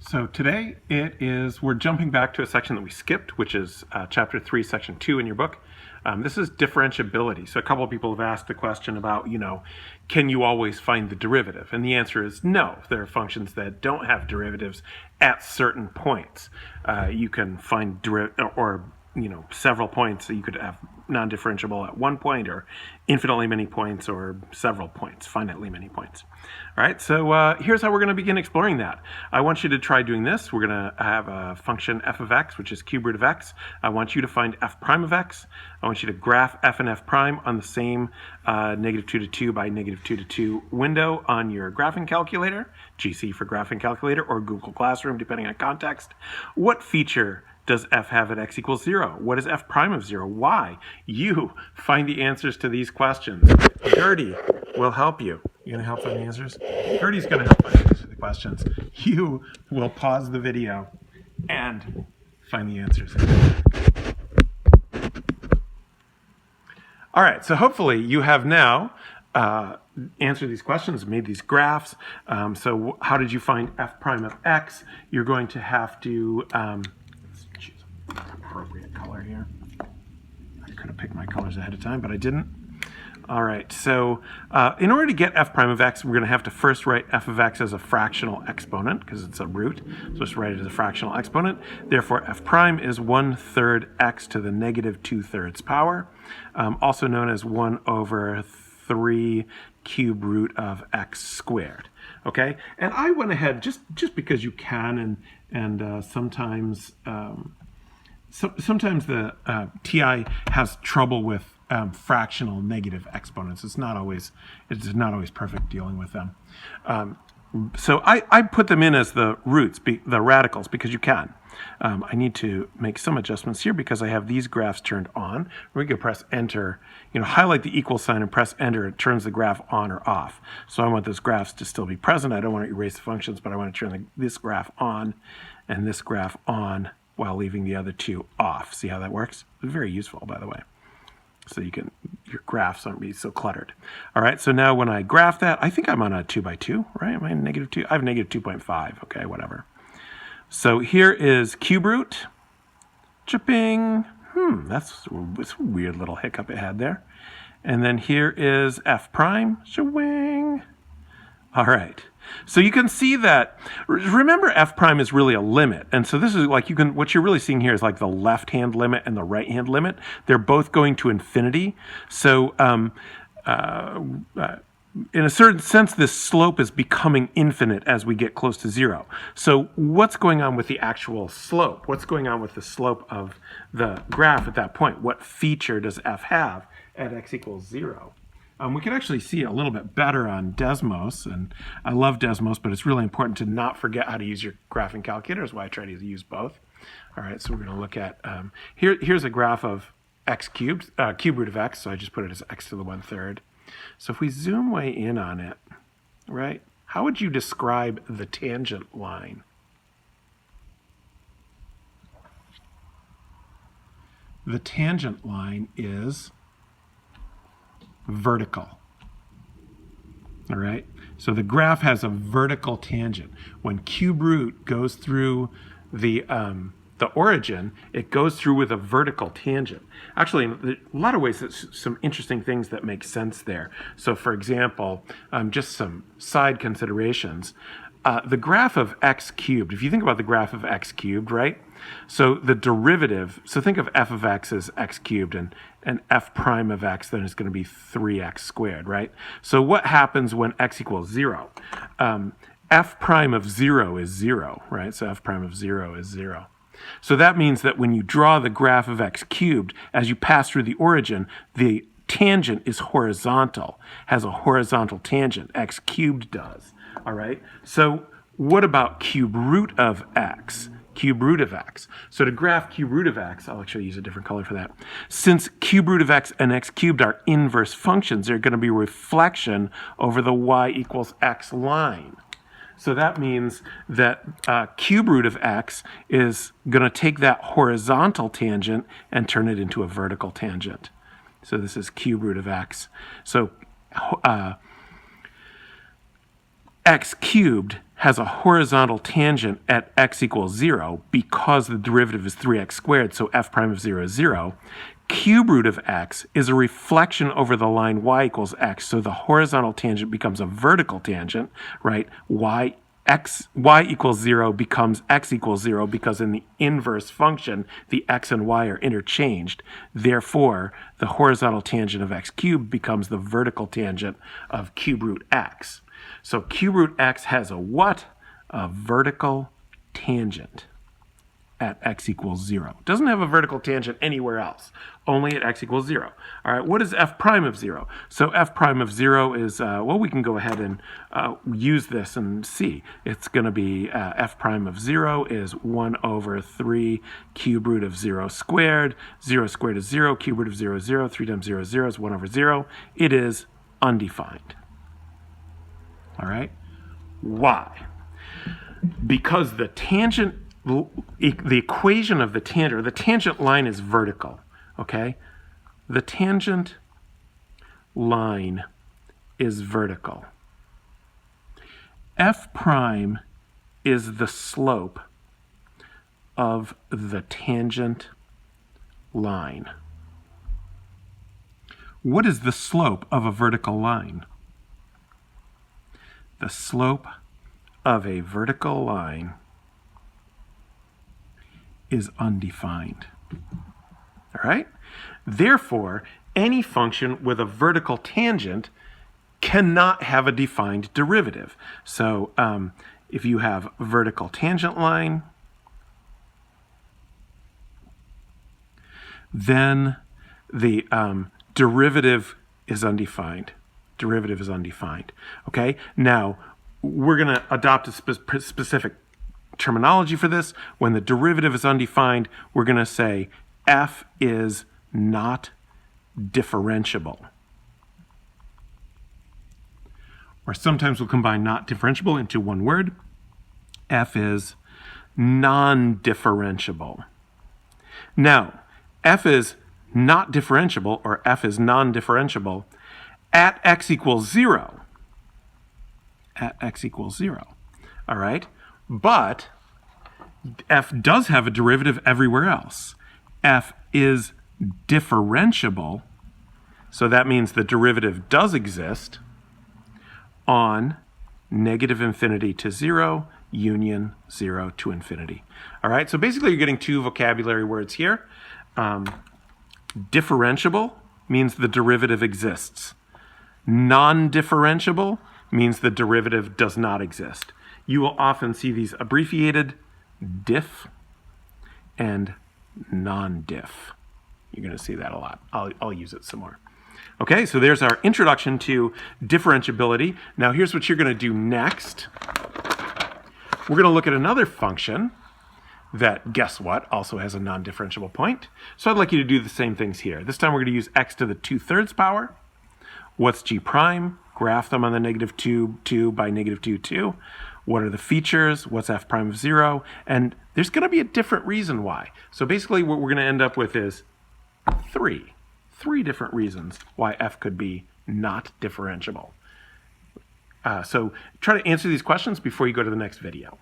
So today we're jumping back to a section that we skipped, which is chapter 3, section 2 in your book. This is differentiability. So a couple of people have asked the question about, can you always find the derivative? And the answer is no. There are functions that don't have derivatives at certain points. You can find several points. So you could have non-differentiable at one point, or infinitely many points, or several points, finitely many points. All right, so here's how we're going to begin exploring that. I want you to try doing this. We're going to have a function f of x, which is cube root of x. I want you to find f prime of x. I want you to graph f and f prime on the same -2 to 2 by -2 to 2 window on your graphing calculator, GC for graphing calculator, or Google Classroom, depending on context. What feature does f have at x equals 0? What is f prime of 0? Why? You find the answers to these questions. Gertie will help you. You going to help find the answers? Gertie's going to help find the answers to the questions. You will pause the video and find the answers. All right, so hopefully you have now answered these questions, made these graphs. So how did you find f prime of x? You're going to have to choose an appropriate color here. I could have picked my colors ahead of time, but I didn't. All right, so in order to get f prime of x, we're going to have to first write f of x as a fractional exponent, because it's a root. So let's write it as a fractional exponent. Therefore, f prime is 1/3 x to the -2/3 power, also known as 1/3 cube root of x squared. Okay, and I went ahead just because you can, and sometimes sometimes the TI has trouble with fractional negative exponents. It's not always perfect dealing with them. So I put them in as the roots, the radicals, because you can. I need to make some adjustments here because I have these graphs turned on. We can press enter, highlight the equal sign and press enter. It turns the graph on or off. So I want those graphs to still be present. I don't want to erase the functions, but I want to turn this graph on and this graph on while leaving the other two off. See how that works? It's very useful, by the way. So your graphs aren't be so cluttered. All right, so now when I graph that, I think I'm on a 2 by 2, right? Am I -2? I have -2.5, okay, whatever. So here is cube root, chipping. That's a weird little hiccup it had there. And then here is f prime, shawing. All right. So you can see that, remember f prime is really a limit. And so this is like, what you're really seeing here is like the left-hand limit and the right-hand limit. They're both going to infinity. So in a certain sense, this slope is becoming infinite as we get close to 0. So what's going on with the actual slope? What's going on with the slope of the graph at that point? What feature does f have at x equals 0? We can actually see it a little bit better on Desmos, and I love Desmos, but it's really important to not forget how to use your graphing calculator. That's why I try to use both. All right, so we're going to look at, here's a graph of x cubed, cube root of x, so I just put it as x to the 1/3. So if we zoom way in on it, right, how would you describe the tangent line? The tangent line is vertical. All right, so the graph has a vertical tangent. When cube root goes through the origin, it goes through with a vertical tangent. Actually, in a lot of ways, there's some interesting things that make sense there. So for example, just some side considerations. The graph of x cubed, if you think about the graph of x cubed, right? So the derivative, so think of f of x as x cubed, and f prime of x then is going to be 3x squared, right? So what happens when x equals 0? F prime of 0 is 0, right? So f prime of 0 is 0. So that means that when you draw the graph of x cubed, as you pass through the origin, the tangent is horizontal, has a horizontal tangent, x cubed does. All right, so what about cube root of x? Cube root of x. So to graph cube root of x, I'll actually use a different color for that. Since cube root of x and x cubed are inverse functions, they're going to be reflection over the y equals x line. So that means that cube root of x is going to take that horizontal tangent and turn it into a vertical tangent. So this is cube root of x. So x cubed has a horizontal tangent at x equals 0 because the derivative is 3x squared, so f prime of 0 is 0. Cube root of x is a reflection over the line y equals x, so the horizontal tangent becomes a vertical tangent, right? y equals 0 becomes x equals 0 because in the inverse function, the x and y are interchanged. Therefore, the horizontal tangent of x cubed becomes the vertical tangent of cube root x. So cube root x has a what? A vertical tangent at x equals 0. It doesn't have a vertical tangent anywhere else, only at x equals 0. All right, what is f prime of 0? So f prime of 0 is, well, we can go ahead and use this and see. It's going to be f prime of 0 is 1 over 3 cube root of 0 squared. 0 squared is 0. Cube root of 0 is 0. 3 times 0 is 0 is 1 over 0. It is undefined. All right, why? Because the tangent, the equation of the tangent line is vertical, okay? The tangent line is vertical. F prime is the slope of the tangent line. What is the slope of a vertical line? The slope of a vertical line is undefined. All right? Therefore, any function with a vertical tangent cannot have a defined derivative. So if you have a vertical tangent line, then the derivative is undefined. Derivative is undefined. Okay? Now, we're going to adopt a specific terminology for this. When the derivative is undefined, we're going to say f is not differentiable. Or sometimes we'll combine not differentiable into one word. F is non-differentiable. Now, f is not differentiable, or f is non-differentiable at x equals 0. At x equals 0. All right? But f does have a derivative everywhere else. F is differentiable, so that means the derivative does exist on negative infinity to 0, union 0 to infinity. All right, so basically you're getting two vocabulary words here. Differentiable means the derivative exists. Non-differentiable means the derivative does not exist. You will often see these abbreviated, diff and non-diff. You're going to see that a lot. I'll use it some more. Okay, so there's our introduction to differentiability. Now here's what you're going to do next. We're going to look at another function that, guess what, also has a non-differentiable point. So I'd like you to do the same things here. This time we're going to use x to the 2/3 power. What's g prime? Graph them on the negative 2 by negative 2. What are the features? What's f prime of 0? And there's going to be a different reason why. So basically what we're going to end up with is three different reasons why f could be not differentiable. So try to answer these questions before you go to the next video.